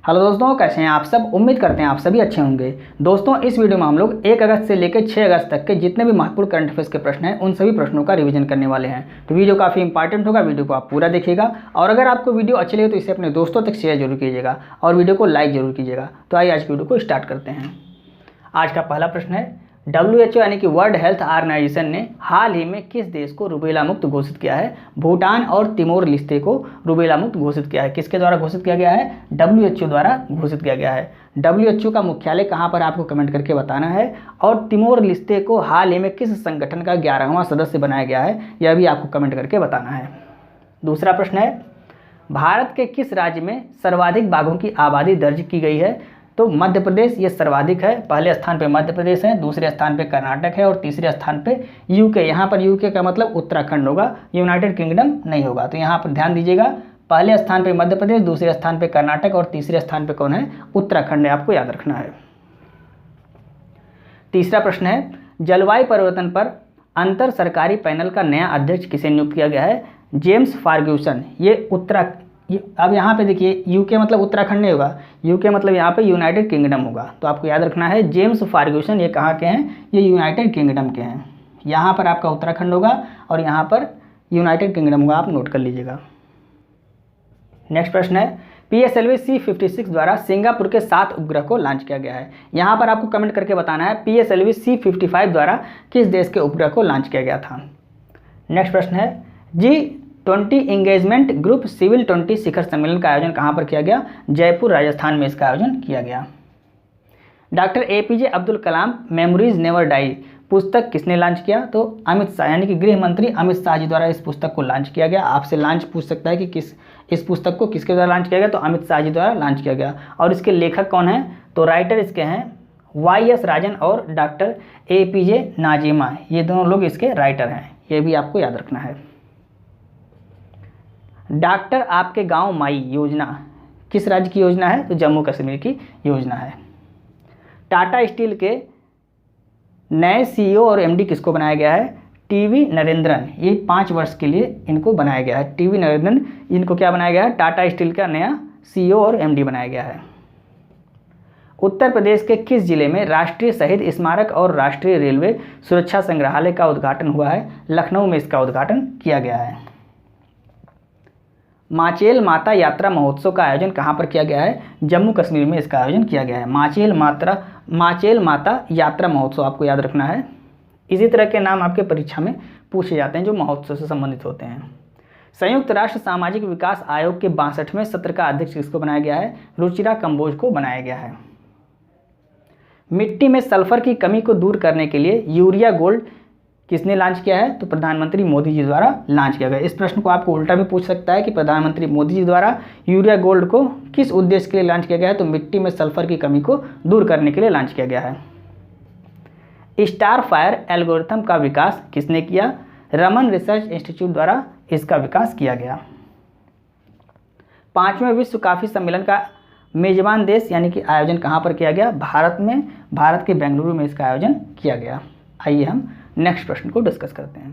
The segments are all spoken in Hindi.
हेलो दोस्तों, कैसे हैं आप सब। उम्मीद करते हैं आप सभी अच्छे होंगे। दोस्तों, इस वीडियो में हम लोग 1 अगस्त से लेकर 6 अगस्त तक के जितने भी महत्वपूर्ण करंट अफेयर्स के प्रश्न हैं उन सभी प्रश्नों का रिवीजन करने वाले हैं। तो वीडियो काफ़ी इंपॉर्टेंट होगा, वीडियो को आप पूरा देखिएगा। और अगर आपको वीडियो अच्छी लगे तो इसे अपने दोस्तों तक शेयर जरूर कीजिएगा और वीडियो को लाइक जरूर कीजिएगा। तो आइए आज की वीडियो को स्टार्ट करते हैं। आज का पहला प्रश्न है, WHO यानी कि वर्ल्ड हेल्थ ऑर्गेनाइजेशन ने हाल ही में किस देश को रूबेला मुक्त घोषित किया है। भूटान और तिमोर लिस्ते को रूबेला मुक्त घोषित किया है। किसके द्वारा घोषित किया गया है? WHO द्वारा घोषित किया गया है। WHO का मुख्यालय कहाँ पर, आपको कमेंट करके बताना है। और तिमोर लिस्ते को हाल ही में किस संगठन का 11वां सदस्य बनाया गया है, यह भी आपको कमेंट करके बताना है। दूसरा प्रश्न है, भारत के किस राज्य में सर्वाधिक बाघों की आबादी दर्ज की गई है। तो मध्य प्रदेश ये सर्वाधिक है। पहले स्थान पे मध्य प्रदेश है, दूसरे स्थान पे कर्नाटक है और तीसरे स्थान पे यूके। यहाँ पर यूके का मतलब उत्तराखंड होगा, यूनाइटेड किंगडम नहीं होगा। तो यहाँ पर ध्यान दीजिएगा, पहले स्थान पे मध्य प्रदेश, दूसरे स्थान पे कर्नाटक और तीसरे स्थान पे कौन है? उत्तराखंड है। आपको याद रखना है। तीसरा प्रश्न है, जलवायु परिवर्तन पर अंतर सरकारी पैनल का नया अध्यक्ष किसे नियुक्त किया गया है? James Ferguson. अब यहाँ पे देखिए, यूके मतलब उत्तराखंड नहीं होगा, यूके मतलब यहाँ पे यूनाइटेड किंगडम होगा। तो आपको याद रखना है, जेम्स फर्ग्यूसन ये कहाँ के हैं? ये यूनाइटेड किंगडम के हैं। यहाँ पर आपका उत्तराखंड होगा और यहाँ पर यूनाइटेड किंगडम होगा, आप नोट कर लीजिएगा। नेक्स्ट प्रश्न है, PSLV C56 द्वारा सिंगापुर के 7 उपग्रह को लॉन्च किया गया है। यहाँ पर आपको कमेंट करके बताना है, PSLV C55 द्वारा किस देश के उपग्रह को लॉन्च किया गया था। नेक्स्ट प्रश्न है, G20 एंगेजमेंट ग्रुप सिविल 20 शिखर सम्मेलन का आयोजन कहाँ पर किया गया? जयपुर राजस्थान में इसका आयोजन किया गया। Doctor APJ Abdul Kalam memories never die पुस्तक किसने लॉन्च किया? तो अमित शाह यानी कि गृह मंत्री अमित शाह जी द्वारा इस पुस्तक को लॉन्च किया गया। आपसे लॉन्च पूछ सकता है कि इस पुस्तक को किसके द्वारा लॉन्च किया गया? तो अमित शाह जी द्वारा लॉन्च किया गया। और इसके लेखक कौन हैं? तो राइटर इसके हैं YS राजन और डॉक्टर APJ नाजिमा। ये दोनों लोग इसके राइटर हैं, ये भी आपको याद रखना है। डॉक्टर आपके गांव माई योजना किस राज्य की योजना है? तो जम्मू कश्मीर की योजना है। टाटा स्टील के नए CEO और MD किसको बनाया गया है? TV नरेंद्रन। ये 5 वर्ष के लिए इनको बनाया गया है। TV नरेंद्रन, इनको क्या बनाया गया है? टाटा स्टील का नया CEO और MD बनाया गया है। उत्तर प्रदेश के किस जिले में राष्ट्रीय शहीद स्मारक और राष्ट्रीय रेलवे सुरक्षा संग्रहालय का उद्घाटन हुआ है? लखनऊ में इसका उद्घाटन किया गया है। माचेल माता यात्रा महोत्सव का आयोजन कहाँ पर किया गया है? जम्मू कश्मीर में इसका आयोजन किया गया है। माचेल माता यात्रा महोत्सव आपको याद रखना है। इसी तरह के नाम आपके परीक्षा में पूछे जाते हैं जो महोत्सव से संबंधित होते हैं। संयुक्त राष्ट्र सामाजिक विकास आयोग के 62वें सत्र का अध्यक्ष किसको बनाया गया है? रुचिरा कंबोज को बनाया गया है। मिट्टी में सल्फर की कमी को दूर करने के लिए यूरिया गोल्ड किसने लॉन्च किया है? तो प्रधानमंत्री मोदी जी द्वारा लॉन्च किया गया। इस प्रश्न को आपको उल्टा भी पूछ सकता है कि प्रधानमंत्री मोदी जी द्वारा यूरिया गोल्ड को किस उद्देश्य के लिए लॉन्च किया गया है? तो मिट्टी में सल्फर की कमी को दूर करने के लिए लॉन्च किया गया है। स्टार फायर एल्गोरिथम का विकास किसने किया? रमन रिसर्च इंस्टीट्यूट द्वारा इसका विकास किया गया। 5वें विश्व कॉफी सम्मेलन का मेजबान देश यानी कि आयोजन कहाँ पर किया गया? भारत में, भारत के बेंगलुरु में इसका आयोजन किया गया। आइए हम नेक्स्ट प्रश्न को डिस्कस करते हैं।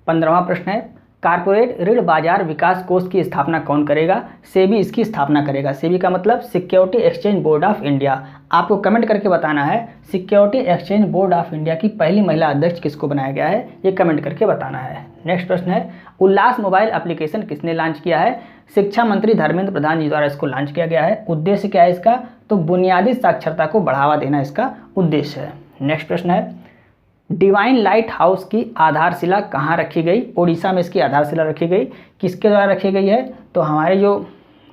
15वां प्रश्न है, कारपोरेट ऋण बाजार विकास कोष की स्थापना कौन करेगा? सेबी इसकी स्थापना करेगा। सेबी का मतलब security exchange board of India. आपको कमेंट करके बताना है, security exchange board of India की पहली महिला अध्यक्ष किसको बनाया गया है? ये कमेंट करके बताना है। नेक्स्ट प्रश्न है, उल्लास मोबाइल एप्लीकेशन किसने लॉन्च किया है? शिक्षा मंत्री धर्मेंद्र प्रधान जी द्वारा इसको लॉन्च किया गया है। उद्देश्य क्या है इसका? तो बुनियादी साक्षरता को बढ़ावा देना इसका उद्देश्य है। नेक्स्ट प्रश्न है, डिवाइन लाइट हाउस की आधारशिला कहाँ रखी गई? ओडिशा में इसकी आधारशिला रखी गई। किसके द्वारा रखी गई है? तो हमारे जो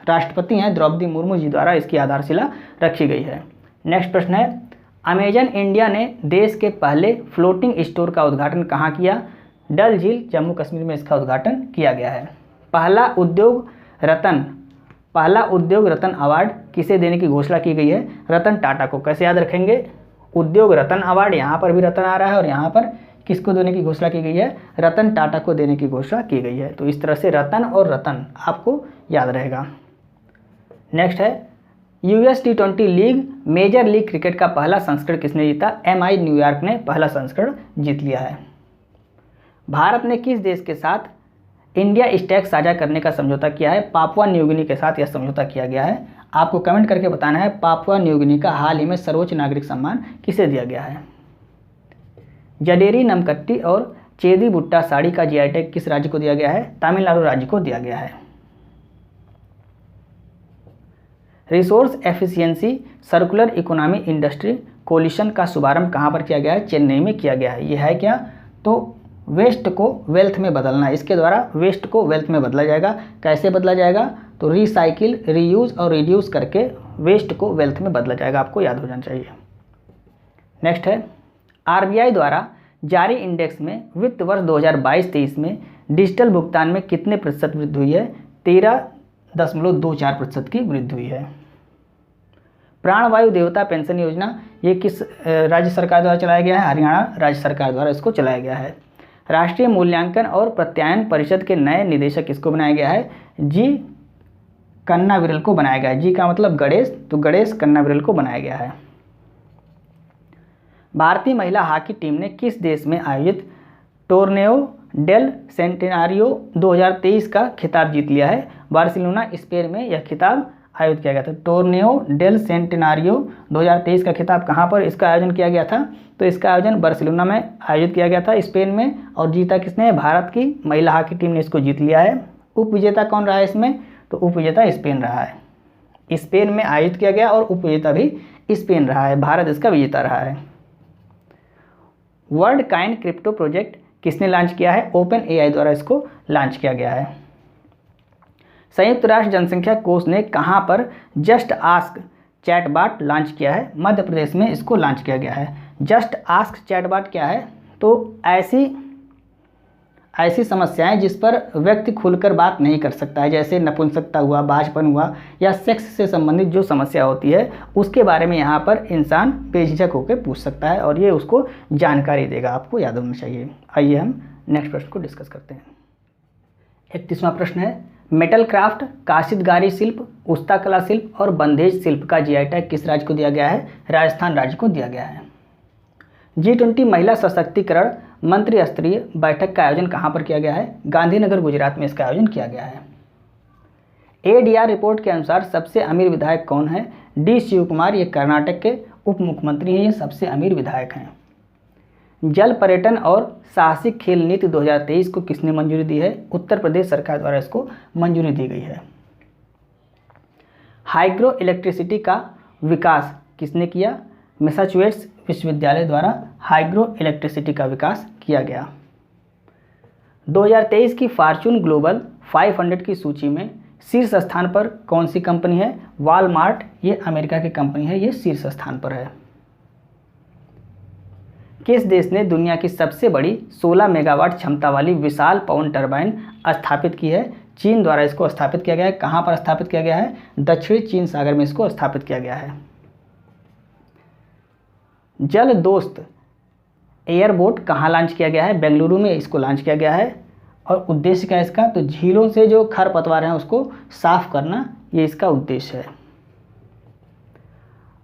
राष्ट्रपति हैं द्रौपदी मुर्मू जी द्वारा इसकी आधारशिला रखी गई है। नेक्स्ट प्रश्न है, अमेजन इंडिया ने देश के पहले फ्लोटिंग स्टोर का उद्घाटन कहाँ किया? डल झील, जम्मू कश्मीर में इसका उद्घाटन किया गया है। पहला उद्योग रत्न अवार्ड किसे देने की घोषणा की गई है? रतन टाटा को। कैसे याद रखेंगे? उद्योग रत्न अवार्ड, यहाँ पर भी रतन आ रहा है और यहाँ पर किसको देने की घोषणा की गई है? रतन टाटा को देने की घोषणा की गई है। तो इस तरह से रतन और रतन आपको याद रहेगा। नेक्स्ट है, US T20 league major league cricket का पहला संस्करण किसने जीता? MI न्यूयॉर्क ने पहला संस्करण जीत लिया है। भारत ने किस देश के साथ इंडिया स्टैक साझा करने का समझौता किया है? पापुआ न्यू गिनी के साथ यह समझौता किया गया है। आपको कमेंट करके बताना है पापुआ न्यू गिनी का हाल ही में सर्वोच्च नागरिक सम्मान किसे दिया गया है? जडेरी नमकट्टी और चेदी बुट्टा साड़ी का जीआई टैग किस राज्य को दिया गया है? तमिलनाडु राज्य को दिया गया है। Resource efficiency circular economy industry coalition का शुभारंभ कहाँ पर किया गया है? चेन्नई में किया गया है। यह है क्या? तो वेस्ट को वेल्थ में बदलना, इसके द्वारा वेस्ट को वेल्थ में बदला जाएगा। कैसे बदला जाएगा? तो रिसाइकिल, रीयूज और रिड्यूस करके वेस्ट को वेल्थ में बदला जाएगा। आपको याद हो जाना चाहिए। नेक्स्ट है, आरबीआई द्वारा जारी इंडेक्स में वित्त वर्ष 2022-23 में डिजिटल भुगतान में कितने प्रतिशत वृद्धि हुई है? 13.24% की वृद्धि हुई है। प्राणवायु देवता पेंशन योजना ये किस राज्य सरकार द्वारा चलाया गया है? हरियाणा राज्य सरकार द्वारा इसको चलाया गया है। राष्ट्रीय मूल्यांकन और प्रत्यायन परिषद के नए निदेशक किसको बनाया गया है? जी कन्नाविरल को बनाया गया है। जी का मतलब गणेश, तो गणेश कन्नाविरल को बनाया गया है। भारतीय महिला हॉकी टीम ने किस देश में आयोजित टोर्नेओ डेल सेंटेनारियो 2023 का खिताब जीत लिया है? बार्सिलोना स्पेन में यह खिताब आयोजित किया गया था। टोर्नेओ डेल सेंटेनारियो 2023 का खिताब कहाँ पर इसका आयोजन किया गया था? तो इसका आयोजन बार्सिलोना में आयोजित किया गया था, स्पेन में। और जीता किसने? भारत की महिला हॉकी टीम ने इसको जीत लिया है। उपविजेता कौन रहा है इसमें? तो उपविजेता स्पेन रहा है। स्पेन में आयोजित किया गया और उपविजेता भी स्पेन रहा है। भारत इसका विजेता रहा है। वर्ल्ड काइंड क्रिप्टो प्रोजेक्ट किसने लॉन्च किया है? ओपन एआई द्वारा इसको लॉन्च किया गया है। संयुक्त राष्ट्र जनसंख्या कोष ने कहां पर जस्ट आस्क चैटबॉट लॉन्च किया है? मध्य प्रदेश में इसको लॉन्च किया गया है। जस्ट आस्क चैटबॉट क्या है? तो ऐसी समस्याएं जिस पर व्यक्ति खुलकर बात नहीं कर सकता है, जैसे नपुंसकता हुआ, बाझपन हुआ या सेक्स से संबंधित जो समस्या होती है उसके बारे में यहाँ पर इंसान बेझिझक होकर पूछ सकता है और ये उसको जानकारी देगा। आपको याद होना चाहिए। आइए हम नेक्स्ट प्रश्न को डिस्कस करते हैं। 31वां प्रश्न है, मेटल क्राफ्ट, काशितगारी शिल्प, उस्ताकला शिल्प और बंधेज शिल्प का जीआई टैग किस राज्य को दिया गया है? राजस्थान राज्य को दिया गया है। G20 महिला सशक्तिकरण मंत्री स्तरीय बैठक का आयोजन कहाँ पर किया गया है? गांधीनगर गुजरात में इसका आयोजन किया गया है। ADR रिपोर्ट के अनुसार सबसे अमीर विधायक कौन है? D शिव कुमार, ये कर्नाटक के उप मुख्यमंत्री हैं, ये सबसे अमीर विधायक हैं। जल पर्यटन और साहसिक खेल नीति 2023 को किसने मंजूरी दी है? उत्तर प्रदेश सरकार द्वारा इसको मंजूरी दी गई है। हाइड्रो इलेक्ट्रिसिटी का विकास किसने किया? मैसाचुसेट्स विश्वविद्यालय द्वारा हाइड्रो इलेक्ट्रिसिटी का विकास किया गया। 2023 की फॉर्च्यून ग्लोबल 500 की सूची में शीर्ष स्थान पर कौन सी कंपनी है? वॉलमार्ट, ये अमेरिका की कंपनी है, ये शीर्ष स्थान पर है। किस देश ने दुनिया की सबसे बड़ी 16 मेगावाट क्षमता वाली विशाल पवन टरबाइन स्थापित की है? चीन द्वारा इसको स्थापित किया गया है। कहाँ पर स्थापित किया गया है? दक्षिणी चीन सागर में इसको स्थापित किया गया है। जल दोस्त एयरबोट कहाँ लॉन्च किया गया है? बेंगलुरु में इसको लॉन्च किया गया है। और उद्देश्य क्या है इसका? तो झीलों से जो खरपतवार हैं उसको साफ करना, ये इसका उद्देश्य है।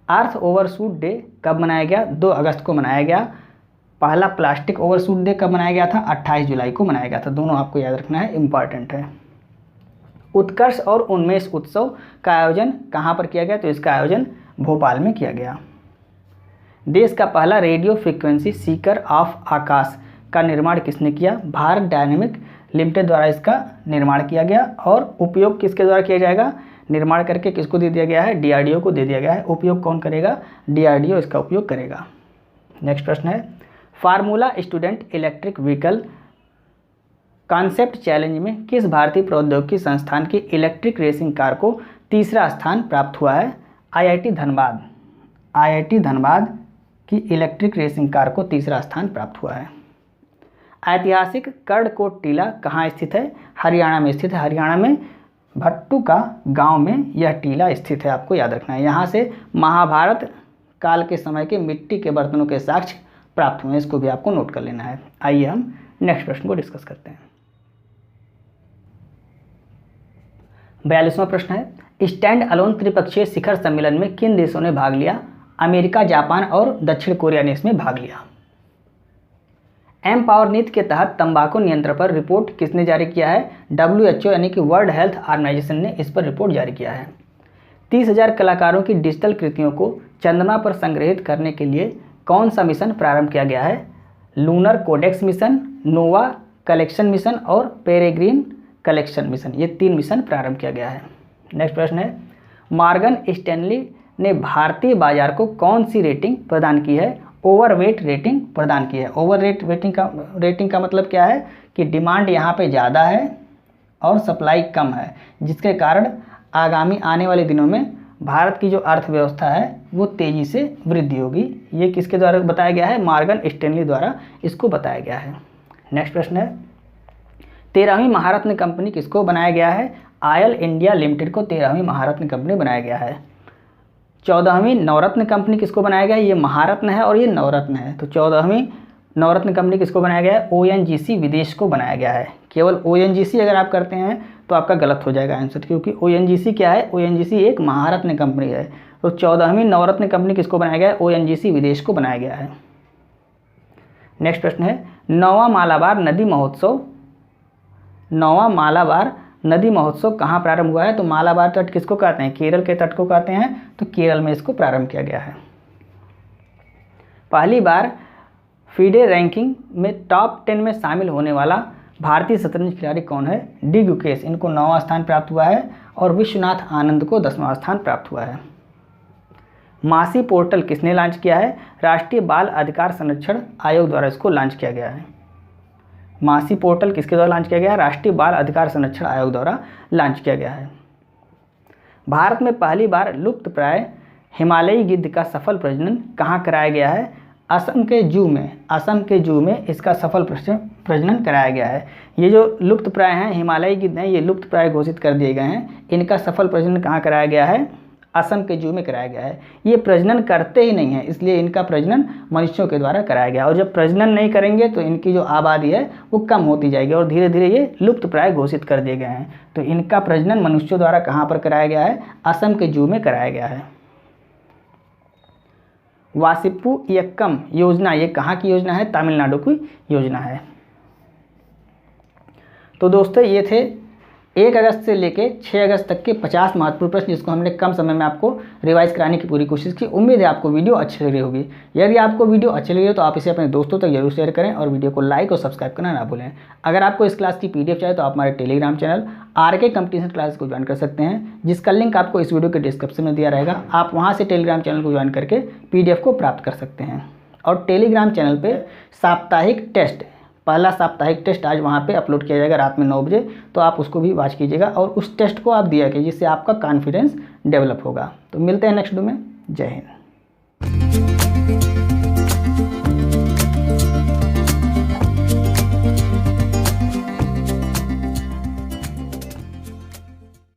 अर्थ ओवरशूट डे कब मनाया गया? 2 अगस्त को मनाया गया। पहला प्लास्टिक ओवरशूट डे कब मनाया गया था? 28 जुलाई को मनाया गया था। दोनों आपको याद रखना है, इंपॉर्टेंट है। उत्कर्ष और उन्मेष उत्सव का आयोजन कहाँ पर किया गया? तो इसका आयोजन भोपाल में किया गया। देश का पहला रेडियो फ्रीक्वेंसी सीकर ऑफ आकाश का निर्माण किसने किया? भारत डायनेमिक लिमिटेड द्वारा इसका निर्माण किया गया। और उपयोग किसके द्वारा किया जाएगा? निर्माण करके किसको दे दिया गया है? DRDO को दे दिया गया है। उपयोग कौन करेगा? DRDO इसका उपयोग करेगा। नेक्स्ट प्रश्न है, formula student electric vehicle concept challenge में किस भारतीय प्रौद्योगिकी संस्थान की इलेक्ट्रिक रेसिंग कार को तीसरा स्थान प्राप्त हुआ है? IIT धनबाद, IIT धनबाद की इलेक्ट्रिक रेसिंग कार को तीसरा स्थान प्राप्त हुआ है। ऐतिहासिक कर्णकोट टीला कहाँ स्थित है? हरियाणा में स्थित है। हरियाणा में भट्टू का गांव में यह टीला स्थित है, आपको याद रखना है। यहाँ से महाभारत काल के समय के मिट्टी के बर्तनों के साक्ष्य प्राप्त हुए, इसको भी आपको नोट कर लेना है। आइए हम नेक्स्ट प्रश्न को डिस्कस करते हैं। 42वां प्रश्न है, स्टैंड अलोन त्रिपक्षीय शिखर सम्मेलन में किन देशों ने भाग लिया? अमेरिका, जापान और दक्षिण कोरिया ने इसमें भाग लिया। एम पावर नीति के तहत तंबाकू नियंत्रण पर रिपोर्ट किसने जारी किया है? WHO यानी कि वर्ल्ड हेल्थ ऑर्गेनाइजेशन ने इस पर रिपोर्ट जारी किया है। 30,000 कलाकारों की डिजिटल कृतियों को चंद्रमा पर संग्रहित करने के लिए कौन सा मिशन प्रारंभ किया गया है? लूनर कोडेक्स मिशन, नोवा कलेक्शन मिशन और पेरेग्रीन कलेक्शन मिशन, ये 3 मिशन प्रारंभ किया गया है। नेक्स्ट प्रश्न है, मॉर्गन स्टैनली ने भारतीय बाजार को कौन सी रेटिंग प्रदान की है? ओवरवेट रेटिंग प्रदान की है। ओवरवेट रेटिंग का मतलब क्या है कि डिमांड यहाँ पे ज़्यादा है और सप्लाई कम है, जिसके कारण आगामी आने वाले दिनों में भारत की जो अर्थव्यवस्था है वो तेज़ी से वृद्धि होगी। ये किसके द्वारा बताया गया है? मॉर्गन स्टैनली द्वारा इसको बताया गया है। नेक्स्ट प्रश्न है, 13वीं महारत्न कंपनी किसको बनाया गया है? ऑयल इंडिया लिमिटेड को 13वीं महारत्न कंपनी बनाया गया है। 14वीं नवरत्न कंपनी किसको बनाया गया है? ये महारत्न है और ये नवरत्न है, तो 14वीं नवरत्न कंपनी किसको बनाया गया है? ONGC विदेश को बनाया गया है। केवल ONGC अगर आप करते हैं तो आपका गलत हो जाएगा आंसर, क्योंकि ONGC क्या है? ONGC एक महारत्न कंपनी है। तो 14वीं नवरत्न कंपनी किसको बनाया गया है? ONGC विदेश को बनाया गया है। नेक्स्ट प्रश्न है, नौवां मालाबार नदी महोत्सव कहाँ प्रारंभ हुआ है? तो मालाबार तट किसको कहते हैं? केरल के तट को कहते हैं, तो केरल में इसको प्रारंभ किया गया है। पहली बार फीडे रैंकिंग में टॉप 10 में शामिल होने वाला भारतीय शतरंज खिलाड़ी कौन है? डी गुकेश, इनको 9वां स्थान प्राप्त हुआ है और विश्वनाथ आनंद को 10वां स्थान प्राप्त हुआ है। मासी पोर्टल किसने लॉन्च किया है? राष्ट्रीय बाल अधिकार संरक्षण आयोग द्वारा इसको लॉन्च किया गया है। मासी पोर्टल किसके द्वारा लॉन्च किया गया है? राष्ट्रीय बाल अधिकार संरक्षण आयोग द्वारा लॉन्च किया गया है। भारत में पहली बार लुप्तप्राय हिमालयी गिद्ध का सफल प्रजनन कहाँ कराया गया है? असम के जू में इसका सफल प्रजनन कराया गया है। ये जो लुप्तप्राय हैं हिमालयी गिद्ध हैं, ये लुप्तप्राय घोषित कर दिए गए हैं। इनका सफल प्रजनन कहाँ कराया गया है? असम के जू में कराया गया है। ये प्रजनन करते ही नहीं है, इसलिए इनका प्रजनन मनुष्यों के द्वारा कराया गया, और जब प्रजनन नहीं करेंगे तो इनकी जो आबादी है वो कम होती जाएगी और धीरे धीरे ये लुप्तप्राय घोषित कर दिए गए हैं। तो इनका प्रजनन मनुष्यों द्वारा कहाँ पर कराया गया है? असम के जू में कराया गया है। वासिप्पु इयक्कम योजना, ये कहाँ की योजना है? तमिलनाडु की योजना है। तो दोस्तों ये थे 1 अगस्त से लेके 6 अगस्त तक के 50 महत्वपूर्ण प्रश्न, जिसको हमने कम समय में आपको रिवाइज कराने की पूरी कोशिश की। उम्मीद है आपको वीडियो अच्छी लग रही होगी। यदि आपको वीडियो अच्छी लगी हो तो आप इसे अपने दोस्तों तक जरूर शेयर करें और वीडियो को लाइक और सब्सक्राइब करना ना भूलें। अगर आपको इस क्लास की PDF चाहिए तो आप हमारे Telegram channel RK competition class को ज्वाइन कर सकते हैं, जिसका लिंक आपको इस वीडियो के डिस्क्रिप्शन में दिया रहेगा। आप वहाँ से टेलीग्राम चैनल को ज्वाइन करके PDF को प्राप्त कर सकते हैं। और टेलीग्राम चैनल पर साप्ताहिक टेस्ट, पहला साप्ताहिक टेस्ट आज वहाँ पे अपलोड किया जाएगा रात में 9 बजे, तो आप उसको भी वॉच कीजिएगा और उस टेस्ट को आप दिया कीजिए, जिससे आपका कॉन्फिडेंस डेवलप होगा। तो मिलते हैं नेक्स्ट वीडियो में। जय हिंद।